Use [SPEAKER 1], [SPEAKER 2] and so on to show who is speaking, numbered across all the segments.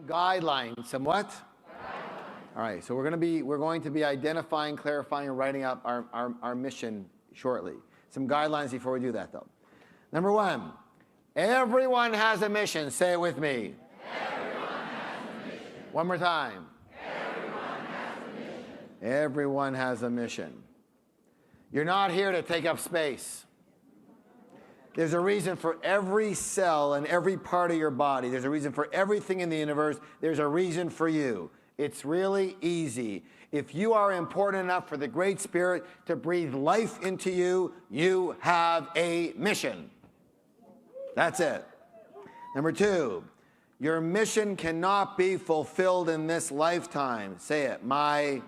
[SPEAKER 1] Guidelines, some what? All right, so we're going to be identifying, clarifying, and writing up our mission shortly. Some guidelines before we do that, though. Number one, everyone has a mission. Say it with me.
[SPEAKER 2] Everyone has a mission.
[SPEAKER 1] One more time.
[SPEAKER 2] Everyone has a mission.
[SPEAKER 1] Everyone has a mission. You're not here to take up space. There's a reason for every cell and every part of your body. There's a reason for everything in the universe. There's a reason for you. It's really easy. If you are important enough for the Great Spirit to breathe life into you, you have a mission. That's it. Number two, your mission cannot be fulfilled in this lifetime. Say it. My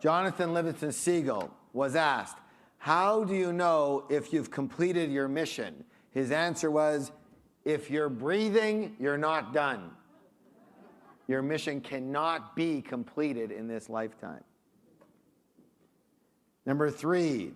[SPEAKER 1] Jonathan Livingston Seagull was asked, how do you know if you've completed your mission? His answer was, if you're breathing, you're not done. Your mission cannot be completed in this lifetime. Number three,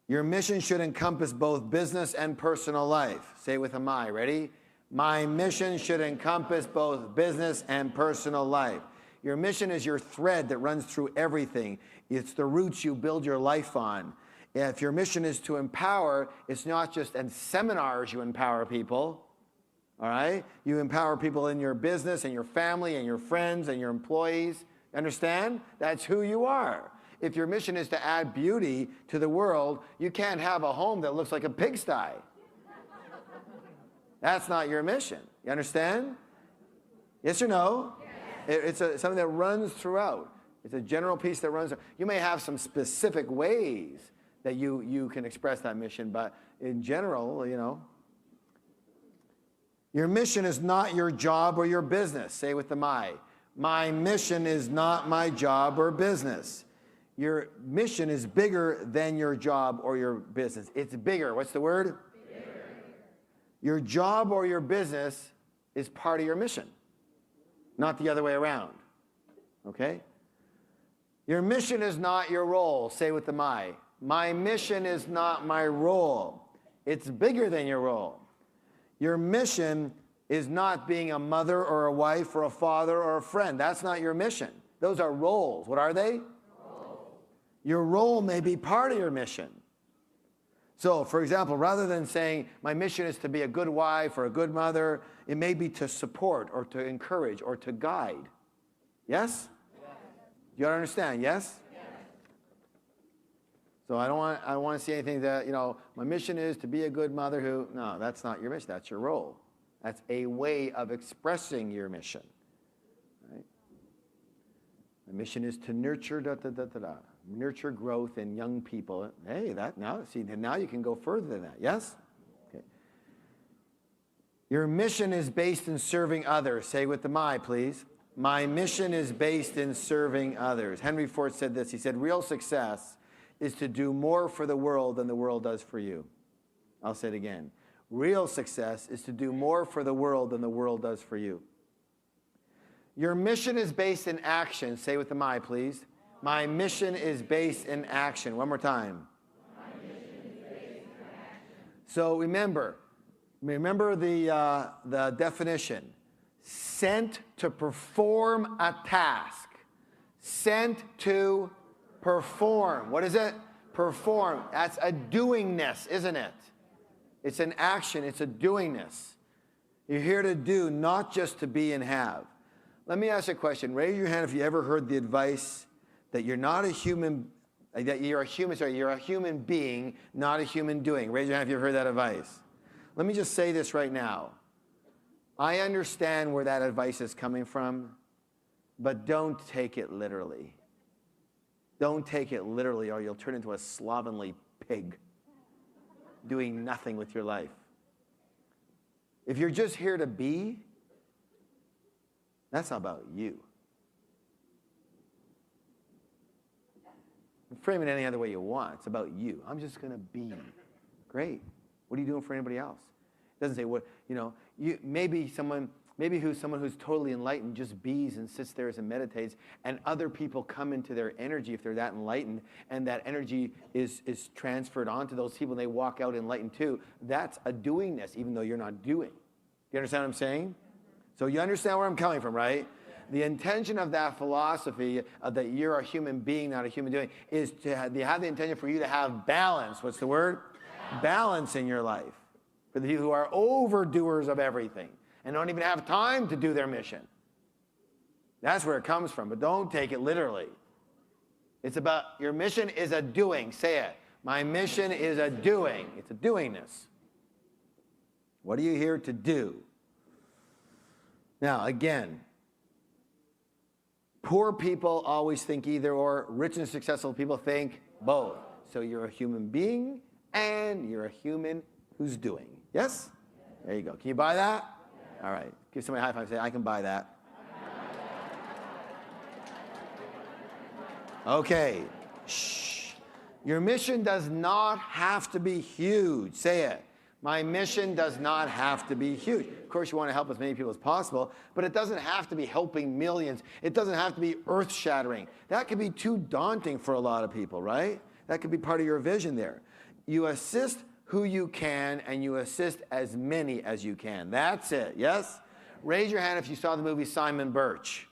[SPEAKER 1] your mission should encompass both business and personal life. Say it with a my. Ready? My mission should encompass both business and personal life. Your mission is your thread that runs through everything. It's the roots you build your life on. If your mission is to empower, it's not just in seminars you empower people, all right? You empower people in your business and your family and your friends and your employees. Understand? That's who you are. If your mission is to add beauty to the world, you can't have a home that looks like a pigsty. That's not your mission. You understand? Yes or no? It's something that runs throughout. It's a general piece that runs. You may have some specific ways that you can express that mission, but in general, you know. Your mission is not your job or your business. Say with the my. My mission is not my job or business. Your mission is bigger than your job or your business. It's bigger. What's the word? Bigger. Your job or your business is part of your mission. Not the other way around, okay? Your mission is not your role. Say with the my. My mission is not my role. It's bigger than your role. Your mission is not being a mother or a wife or a father or a friend. That's not your mission. Those are roles. What are they? Roles. Your role may be part of your mission. So, for example, rather than saying, my mission is to be a good wife or a good mother, it may be to support or to encourage or to guide. Yes? Yes. You understand, yes? Yes. So I don't want to see anything that, you know, my mission is to be a good mother who, no, that's not your mission, that's your role. That's a way of expressing your mission. Right? My mission is to nurture nurture growth in young people. Hey, now you can go further than that. Yes? Okay. Your mission is based in serving others. Say with the my, please. My mission is based in serving others. Henry Ford said this. He said, real success is to do more for the world than the world does for you. I'll say it again. Real success is to do more for the world than the world does for you. Your mission is based in action. Say with the my, please. My mission is based in action. One more time. My mission is based in action. So remember the definition. Sent to perform a task. Sent to perform. What is it? Perform. That's a doingness, isn't it? It's an action. It's a doingness. You're here to do, not just to be and have. Let me ask you a question. Raise your hand if you ever heard the advice that you're not a human, that you're a human being, not a human doing. Raise your hand if you've heard that advice. Let me just say this right now. I understand where that advice is coming from, but don't take it literally. Don't take it literally or you'll turn into a slovenly pig doing nothing with your life. If you're just here to be, that's not about you. Frame it any other way you want. It's about you. I'm just going to be. Great. What are you doing for anybody else? It doesn't say what, maybe someone, Maybe someone who's totally enlightened just bees and sits there and meditates, and other people come into their energy if they're that enlightened, and that energy is transferred onto those people, and they walk out enlightened too. That's a doingness, even though you're not doing. You understand what I'm saying? So you understand where I'm coming from, right? The intention of that philosophy that you're a human being, not a human doing, is to have the intention for you to have balance. What's the word? Balance in your life. For the people who are overdoers of everything and don't even have time to do their mission. That's where it comes from, but don't take it literally. It's about, your mission is a doing. Say it. My mission is a doing. It's a doingness. What are you here to do? Now, again, poor people always think either or. Rich and successful people think both. So you're a human being and you're a human who's doing. Yes? There you go. Can you buy that? All right. Give somebody a high five. Say, I can buy that. Okay. Shh. Your mission does not have to be huge. Say it. My mission does not have to be huge. Of course, you want to help as many people as possible, but it doesn't have to be helping millions. It doesn't have to be earth-shattering. That could be too daunting for a lot of people, right? That could be part of your vision there. You assist who you can, and you assist as many as you can. That's it, yes? Raise your hand if you saw the movie Simon Birch.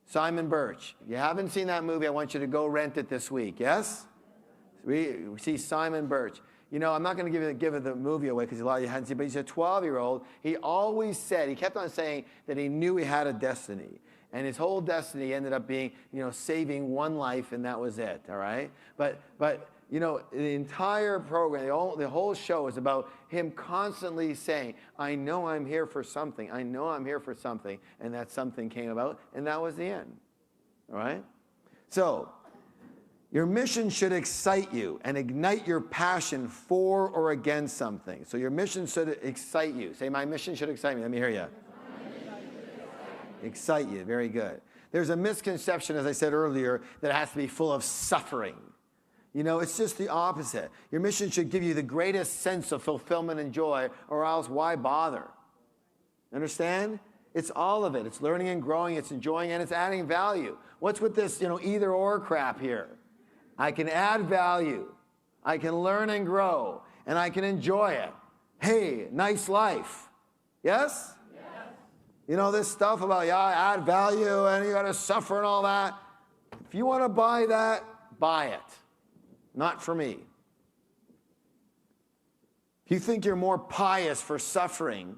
[SPEAKER 1] Simon Birch. If you haven't seen that movie, I want you to go rent it this week, yes? We see Simon Birch. You know, I'm not going to give the movie away because a lot of you hadn't seen it, but he's a 12-year-old. He always said, he kept on saying that he knew he had a destiny. And his whole destiny ended up being, saving one life, and that was it, all right? But the entire program, the whole show is about him constantly saying, I know I'm here for something. I know I'm here for something. And that something came about, and that was the end, all right? So, your mission should excite you and ignite your passion for or against something. So your mission should excite you. Say, my mission should excite me. Let me hear you. Excite you. Very good. There's a misconception, as I said earlier, that it has to be full of suffering. It's just the opposite. Your mission should give you the greatest sense of fulfillment and joy, or else why bother? Understand? It's all of it. It's learning and growing. It's enjoying, and it's adding value. What's with this, either or crap here? I can add value, I can learn and grow, and I can enjoy it. Hey, nice life. Yes? Yes. This stuff about, I add value and you got to suffer and all that. If you want to buy that, buy it. Not for me. If you think you're more pious for suffering,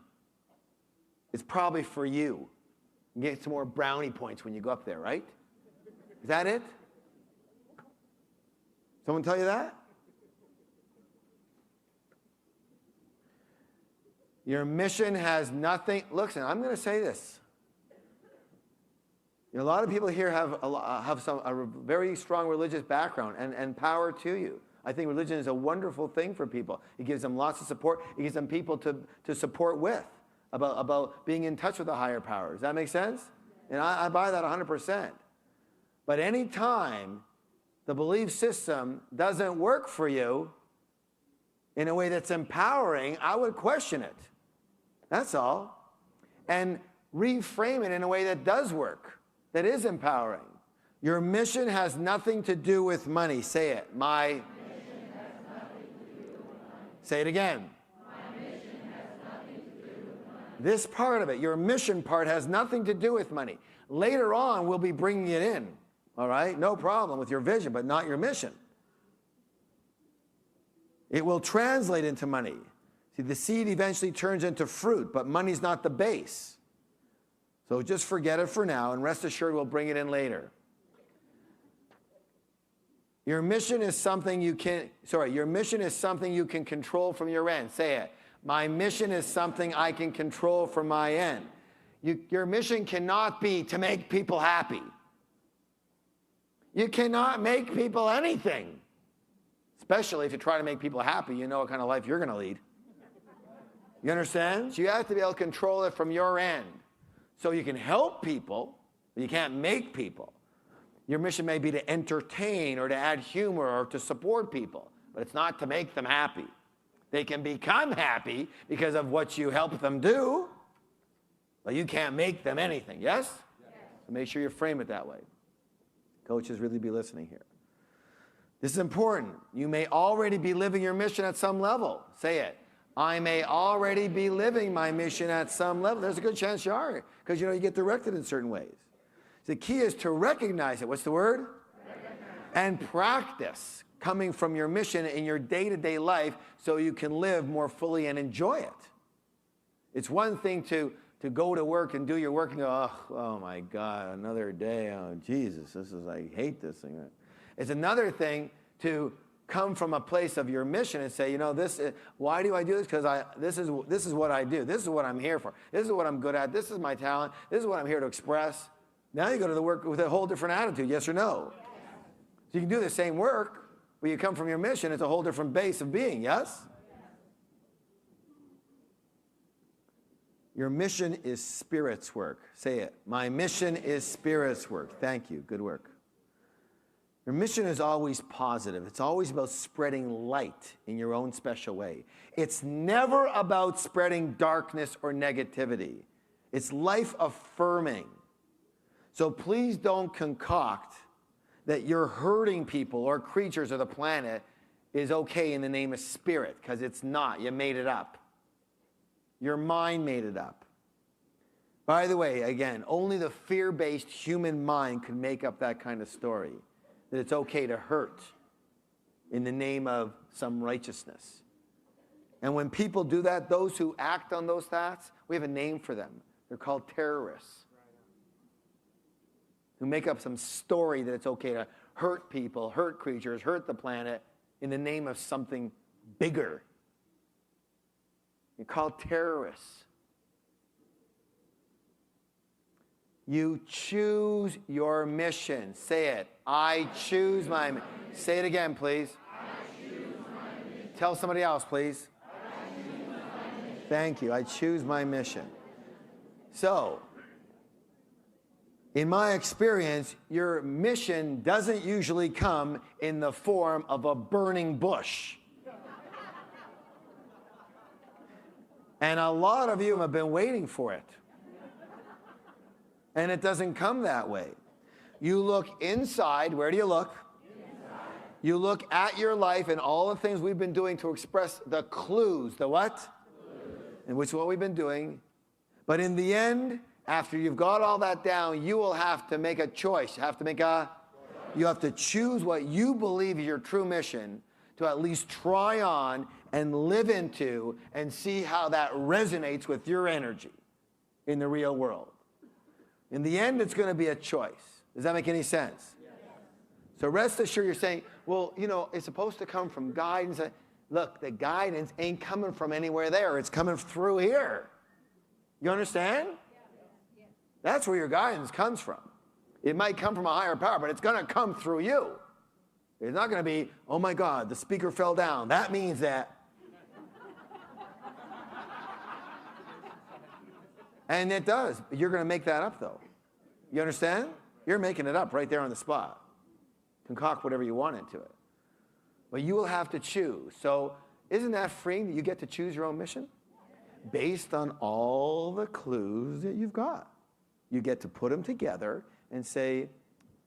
[SPEAKER 1] it's probably for you. You get some more brownie points when you go up there, right? Is that it? Someone tell you that? Your mission has nothing. Listen, I'm going to say this. A lot of people here have a very strong religious background and power to you. I think religion is a wonderful thing for people. It gives them lots of support. It gives them people to support with about being in touch with the higher power. Does that make sense? And I buy that 100%. But any time the belief system doesn't work for you in a way that's empowering, I would question it. That's all. And reframe it in a way that does work, that is empowering. Your mission has nothing to do with money. Say it. My mission has nothing to do with money. Say it again. My mission has nothing to do with money. This part of it, your mission part, has nothing to do with money. Later on, we'll be bringing it in. All right? No problem with your vision, but not your mission. It will translate into money. See, the seed eventually turns into fruit, but money's not the base. So just forget it for now, and rest assured we'll bring it in later. Your mission is something you can control from your end. Say it. My mission is something I can control from my end. Your mission cannot be to make people happy. You cannot make people anything. Especially if you try to make people happy, you know what kind of life you're going to lead. You understand? So you have to be able to control it from your end. So you can help people, but you can't make people. Your mission may be to entertain or to add humor or to support people, but it's not to make them happy. They can become happy because of what you help them do, But you can't make them anything, yes? So make sure you frame it that way. Coaches, really be listening here. This is important. You may already be living your mission at some level. Say it. I may already be living my mission at some level. There's a good chance you are, because you get directed in certain ways. The key is to recognize it. What's the word? And practice coming from your mission in your day-to-day life so you can live more fully and enjoy it. It's one thing to go to work and do your work and go, oh my God, another day. Oh, Jesus, I hate this thing. It's another thing to come from a place of your mission and say, why do I do this? Because this is what I do. This is what I'm here for. This is what I'm good at. This is my talent. This is what I'm here to express. Now you go to the work with a whole different attitude, yes or no? So you can do the same work, but you come from your mission. It's a whole different base of being, yes? Your mission is Spirit's work. Say it. My mission is Spirit's work. Thank you. Good work. Your mission is always positive. It's always about spreading light in your own special way. It's never about spreading darkness or negativity. It's life affirming. So please don't concoct that you're hurting people or creatures or the planet is okay in the name of spirit, because it's not. You made it up. Your mind made it up. By the way, again, only the fear-based human mind could make up that kind of story, that it's okay to hurt in the name of some righteousness. And when people do that, those who act on those thoughts, we have a name for them. They're called terrorists, who make up some story that it's okay to hurt people, hurt creatures, hurt the planet in the name of something bigger. You're called terrorists. You choose your mission. Say it. I choose my mission. Say it again, please.
[SPEAKER 2] I choose my mission.
[SPEAKER 1] Tell somebody else, please.
[SPEAKER 2] I choose my mission.
[SPEAKER 1] Thank you. I choose my mission. So, in my experience, your mission doesn't usually come in the form of a burning bush. And a lot of you have been waiting for it. And it doesn't come that way. You look inside. Where do you look? Inside. You look at your life and all the things we've been doing to express the clues. The what? Clues. And which is what we've been doing. But in the end, after you've got all that down, you will have to make a choice. You have to choose what you believe is your true mission to at least try on and live into and see how that resonates with your energy in the real world. In the end, it's going to be a choice. Does that make any sense? Yes. So rest assured, you're saying, well, it's supposed to come from guidance. Look, the guidance ain't coming from anywhere there. It's coming through here. You understand? Yes. That's where your guidance comes from. It might come from a higher power, but it's going to come through you. It's not going to be, oh my God, the speaker fell down. That means that. And it does. You're going to make that up, though. You understand? You're making it up right there on the spot. Concoct whatever you want into it. But you will have to choose. So isn't that freeing that you get to choose your own mission? Based on all the clues that you've got. You get to put them together and say,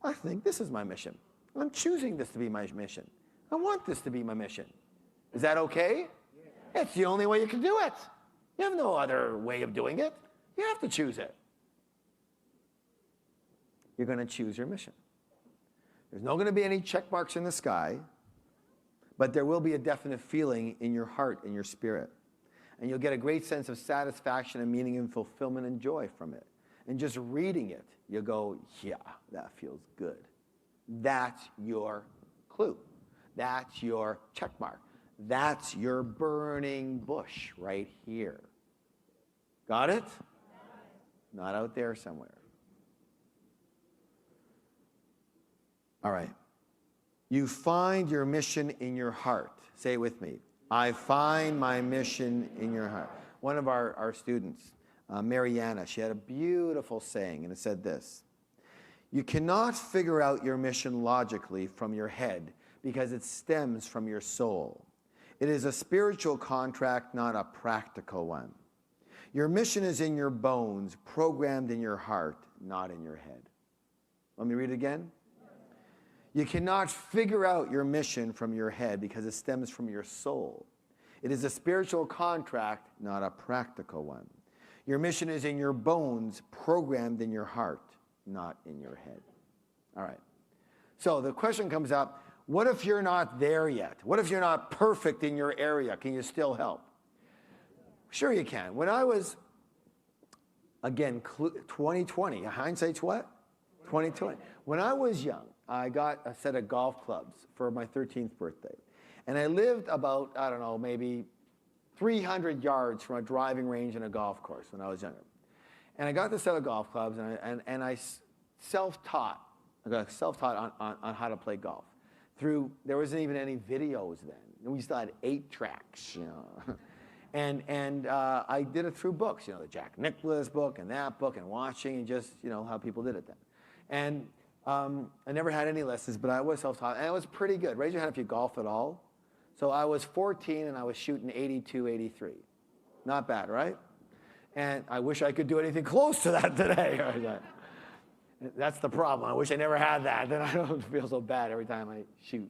[SPEAKER 1] I think this is my mission. I'm choosing this to be my mission. I want this to be my mission. Is that okay? Yeah. It's the only way you can do it. You have no other way of doing it. You have to choose it. You're going to choose your mission. There's not going to be any check marks in the sky, but there will be a definite feeling in your heart and your spirit. And you'll get a great sense of satisfaction and meaning and fulfillment and joy from it. And just reading it, you'll go, yeah, that feels good. That's your clue. That's your check mark. That's your burning bush right here. Got it? Not out there somewhere. All right. You find your mission in your heart. Say it with me. I find my mission in your heart. One of our students, Mariana, she had a beautiful saying, and it said this: you cannot figure out your mission logically from your head because it stems from your soul. It is a spiritual contract, not a practical one. Your mission is in your bones, programmed in your heart, not in your head. Let me read it again. You cannot figure out your mission from your head because it stems from your soul. It is a spiritual contract, not a practical one. Your mission is in your bones, programmed in your heart, not in your head. All right. So the question comes up, what if you're not there yet? What if you're not perfect in your area? Can you still help? Sure you can. When I was, again, 2020, hindsight's what? 2020. When I was young, I got a set of golf clubs for my 13th birthday. And I lived about, I don't know, maybe 300 yards from a driving range and a golf course when I was younger. And I got this set of golf clubs, and I self-taught. I got self-taught on how to play golf. There wasn't even any videos then. We still had 8 tracks, you know. And I did it through books, you know, the Jack Nicklaus book and that book, and watching, and just, you know, how people did it then. And I never had any lessons, but I was self-taught, and I was pretty good. Raise your hand if you golf at all. So I was 14, and I was shooting 82, 83. Not bad, right? And I wish I could do anything close to that today. That's the problem. I wish I never had that. Then I don't feel so bad every time I shoot.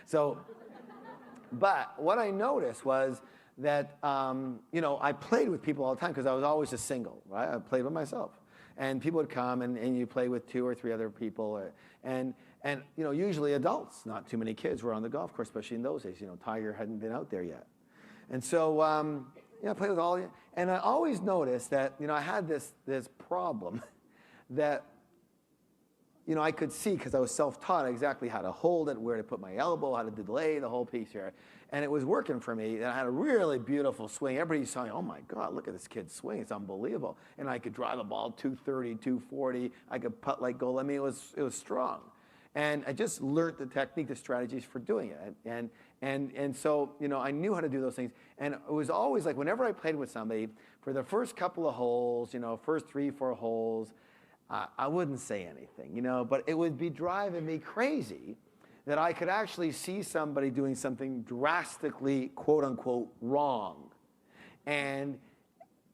[SPEAKER 1] So, but what I noticed was that, you know, I played with people all the time because I was always a single, right? I played with myself. And people would come, and you play with 2 or 3 other people. And you know, usually adults, not too many kids were on the golf course, especially in those days. You know, Tiger hadn't been out there yet. And so, you know, I played with all of you. And I always noticed that, you know, I had this problem that, you know, I could see, because I was self-taught, exactly how to hold it, where to put my elbow, how to delay the whole piece here. And it was working for me. And I had a really beautiful swing. Everybody saw me, oh my God, look at this kid's swing. It's unbelievable. And I could drive a ball 230, 240. I could putt like gold. I mean, it was strong. And I just learned the technique, the strategies for doing it. And so, you know, I knew how to do those things. And it was always like, whenever I played with somebody, for the first couple of holes, you know, first 3, 4 holes, I wouldn't say anything, you know, but it would be driving me crazy that I could actually see somebody doing something drastically, quote unquote, wrong. And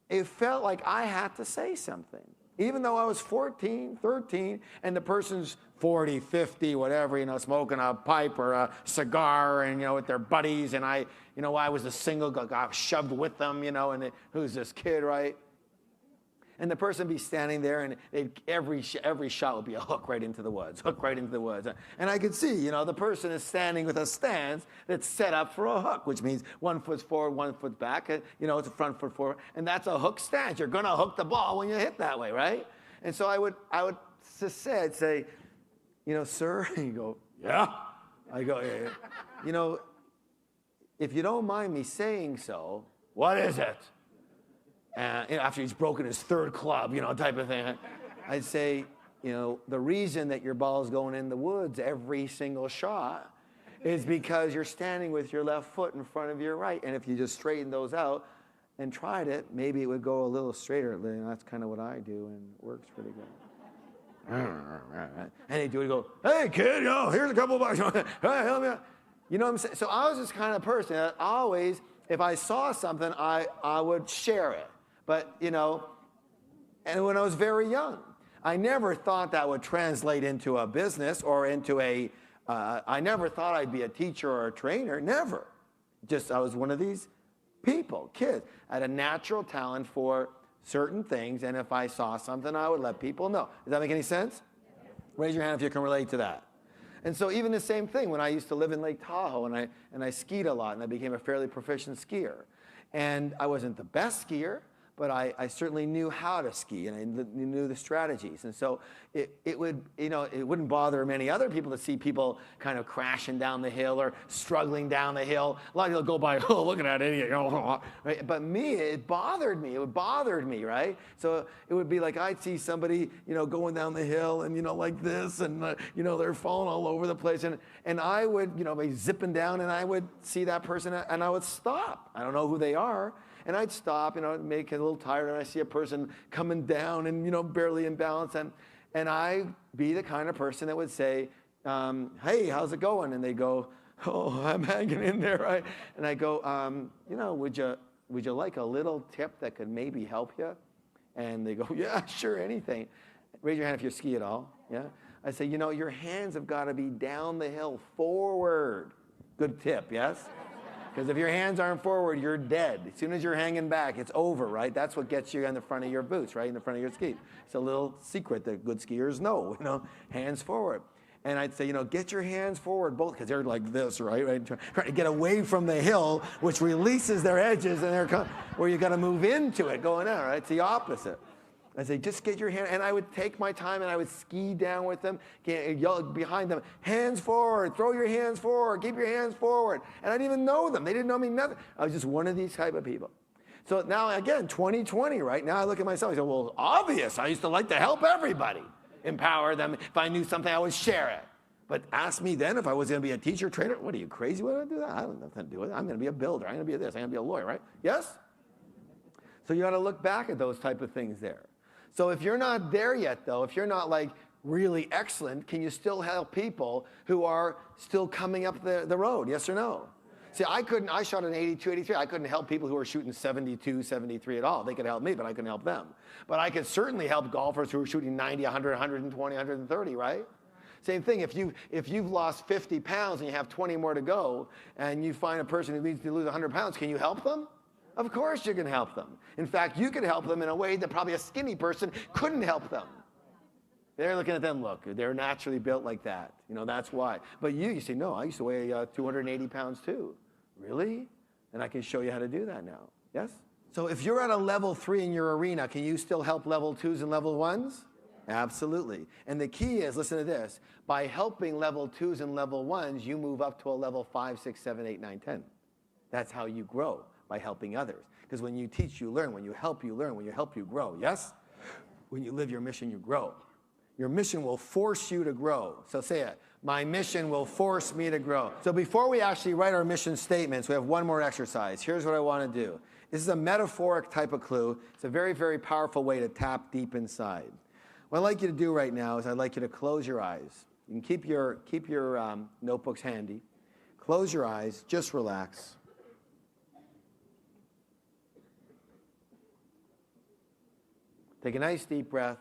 [SPEAKER 1] it felt like I had to say something, even though I was 14, 13, and the person's 40, 50, whatever, you know, smoking a pipe or a cigar, and, you know, with their buddies, and I was a single, got shoved with them, you know, and who's this kid, right? And the person would be standing there, and every shot would be a hook right into the woods, hook right into the woods. And I could see, you know, the person is standing with a stance that's set up for a hook, which means 1 foot forward, 1 foot back. You know, it's a front foot forward, and that's a hook stance. You're going to hook the ball when you hit that way, right? And so I would say, you know, sir, and you go, yeah. I go, yeah. You know, if you don't mind me saying so, what is it? You know, after he's broken his 3rd club, you know, type of thing. I'd say, you know, the reason that your ball's going in the woods every single shot is because you're standing with your left foot in front of your right. And if you just straighten those out and tried it, maybe it would go a little straighter. And that's kind of what I do, and it works pretty good. And he'd go, hey, kid, you know, here's a couple bucks. Hey, help me out. You know what I'm saying? So I was this kind of person that always, if I saw something, I would share it. But, you know, and when I was very young, I never thought that would translate into a business or into I never thought I'd be a teacher or a trainer, never. Just, I was one of these people, kids. I had a natural talent for certain things, and if I saw something, I would let people know. Does that make any sense? Raise your hand if you can relate to that. And so even the same thing, when I used to live in Lake Tahoe, and I skied a lot, and I became a fairly proficient skier. And I wasn't the best skier, but I certainly knew how to ski, and I knew the strategies. And so it would, you know, it wouldn't bother many other people to see people kind of crashing down the hill or struggling down the hill. A lot of people go by, oh, look at that idiot. Right? But me, it bothered me. It bothered me, right? So it would be like I'd see somebody, you know, going down the hill and, you know, like this, and, you know, they're falling all over the place. And I would, you know, be zipping down, and I would see that person, and I would stop. I don't know who they are. And I'd stop, you know, make it a little tired, and I see a person coming down and, you know, barely in balance. And I'd be the kind of person that would say, hey, how's it going? And they go, oh, I'm hanging in there, right? And I go, you know, would you would you like a little tip that could maybe help you? And they go, yeah, sure, anything. Raise your hand if you ski at all. Yeah. I say, your hands have got to be down the hill, forward. Good tip, yes? Because if your hands aren't forward, you're dead. As soon as you're hanging back, it's over, right? That's what gets you on the front of your boots, right? In the front of your skis. It's a little secret that good skiers know, hands forward. And I'd say, get your hands forward, both, because they're like this, right? Trying to get away from the hill, which releases their edges, and where you got to move into it going out, right? It's the opposite. I say, just get your hand, and I would take my time, and I would ski down with them, yell behind them, hands forward, throw your hands forward, keep your hands forward. And I didn't even know them. They didn't know me, nothing. I was just one of these type of people. So now, again, 2020, right? Now I look at myself, I say, well, obvious. I used to like to help everybody, empower them. If I knew something, I would share it. But ask me then if I was going to be a teacher, trainer. What are you, crazy? Why would I do that? I don't have nothing to do with it. I'm going to be a builder. I'm going to be this. I'm going to be a lawyer, right? Yes? So you got to look back at those type of things there. So if you're not there yet, though, if you're not like really excellent, can you still help people who are still coming up the road? Yes or no? See, I shot an 82, 83. I couldn't help people who were shooting 72, 73 at all. They could help me, but I couldn't help them. But I could certainly help golfers who were shooting 90, 100, 120, 130, right? Same thing, if you've lost 50 pounds and you have 20 more to go, and you find a person who needs to lose 100 pounds, can you help them? Of course you can help them. In fact, you can help them in a way that probably a skinny person couldn't help them. They're looking at them, look, they're naturally built like that. That's why. But you say, no, I used to weigh 280 pounds too. Really? And I can show you how to do that now. Yes? So if you're at a level 3 in your arena, can you still help level 2s and level 1s? Absolutely. And the key is, listen to this, by helping level 2s and level 1s, you move up to a level 5, 6, 7, 8, 9, 10. That's how you grow, by helping others. Because when you teach, you learn. When you help, you learn. When you help, you grow. Yes? When you live your mission, you grow. Your mission will force you to grow. So say it. My mission will force me to grow. So before we actually write our mission statements, we have one more exercise. Here's what I want to do. This is a metaphoric type of clue. It's a very, very powerful way to tap deep inside. What I'd like you to do right now is I'd like you to close your eyes. You can keep your notebooks handy. Close your eyes. Just relax. Take a nice deep breath.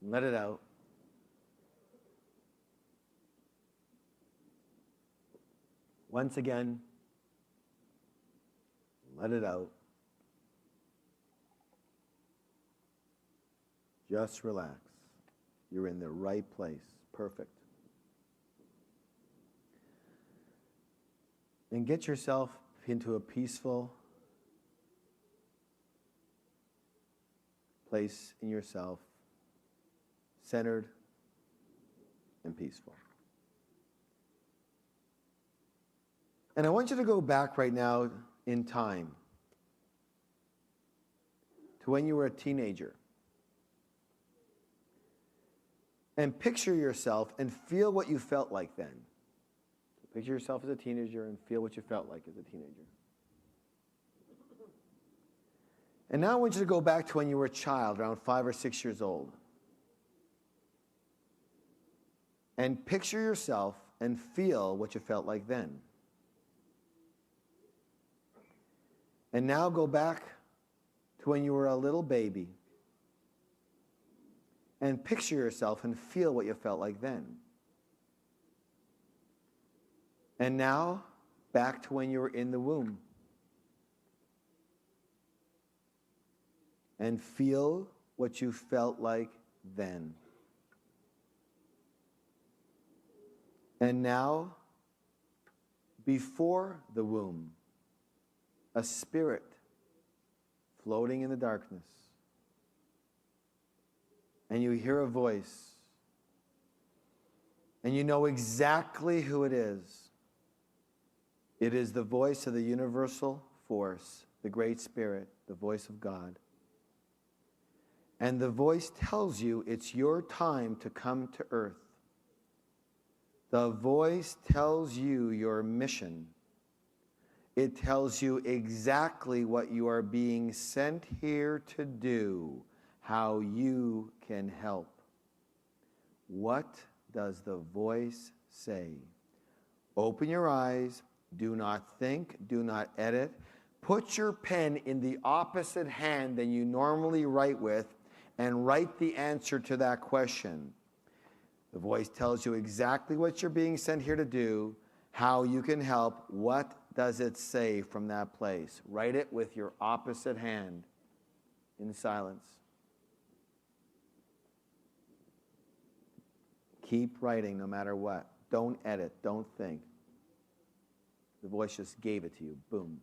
[SPEAKER 1] And let it out. Once again, let it out. Just relax. You're in the right place. Perfect. And get yourself into a peaceful place in yourself, centered and peaceful. And I want you to go back right now in time to when you were a teenager. And picture yourself and feel what you felt like then. So picture yourself as a teenager and feel what you felt like as a teenager. And now I want you to go back to when you were a child, around 5 or 6 years old. And picture yourself and feel what you felt like then. And now go back to when you were a little baby. And picture yourself and feel what you felt like then. And now, back to when you were in the womb. And feel what you felt like then. And now, before the womb, a spirit floating in the darkness. And you hear a voice, and you know exactly who it is. It is the voice of the universal force, the Great Spirit, the voice of God. And the voice tells you it's your time to come to earth. The voice tells you your mission. It tells you exactly what you are being sent here to do, how you can help. What does the voice say? Open your eyes. Do not think. Do not edit. Put your pen in the opposite hand than you normally write with and write the answer to that question. The voice tells you exactly what you're being sent here to do, how you can help, what does it say from that place. Write it with your opposite hand in silence. Keep writing no matter what. Don't edit. Don't think. The voice just gave it to you. Boom.